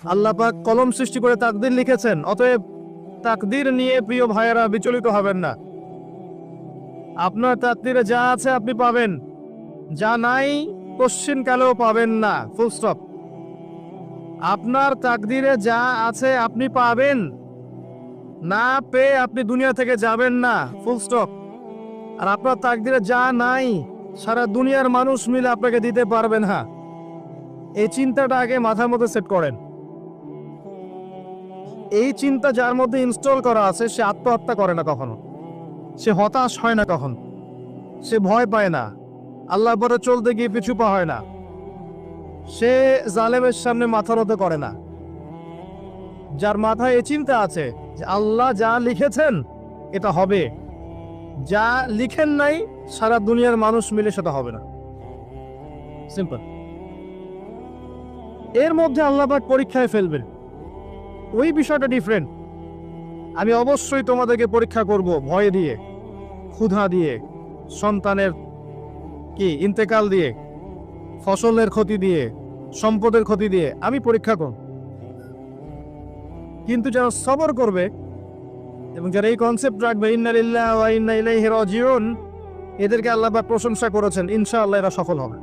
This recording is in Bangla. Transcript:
আল্লাহ পাক কলম সৃষ্টি করে তাকদীর লিখেছেন, অতএব তাকদীর নিয়ে প্রিয় ভাইয়েরা বিচলিত হবেন না। আপনার তাকদীরে যা আছে আপনি পাবেন, যা নাই কোশ্চিন কালেও পাবেন না, ফুল স্টপ। আপনার তাকদীরে যা আছে আপনি পাবেন, না পেয়ে আপনি দুনিয়া থেকে যাবেন না, ফুল স্টপ। আর আপনার তাকদীরে যা নাই সারা দুনিয়ার মানুষ মিলে আপনাকে দিতে পারবেন না। এই চিন্তাটা আগে মাথার মধ্যে সেট করেন। এই চিন্তা যার মধ্যে ইনস্টল করা আছে সে আত্মহত্যা করে না কখনো, সে হতাশ হয় না কখন, সে ভয় পায় না, আল্লাহর পথে চলতে গিয়ে পিছু পা হয় না, সে জালেমের সামনে মাথা নত করে না। যার মাথায় এই চিন্তা আছে যে আল্লাহ যা লিখেছেন এটা হবে, যা লিখেন নাই সারা দুনিয়ার মানুষ মিলে সেটা হবে না, সিম্পল। এর মধ্যে আল্লাহ পাক পরীক্ষায় ফেলবেন, ওই বিষয়টা ডিফারেন্ট। আমি অবশ্যই তোমাদেরকে পরীক্ষা করব ভয় দিয়ে, ক্ষুধা দিয়ে, সন্তানের ইন্তেকাল দিয়ে, ফসলের ক্ষতি দিয়ে, সম্পদের ক্ষতি দিয়ে আমি পরীক্ষা করব। কিন্তু যারা সবর করবে এবং যারা এই কনসেপ্ট রাখবে ইন্না লিল্লাহি ওয়া ইন্না ইলাইহি রাজিউন, এদেরকে আল্লাহ পাক প্রশংসা করেছেন, ইনশাআল্লাহ এরা সফল হবে।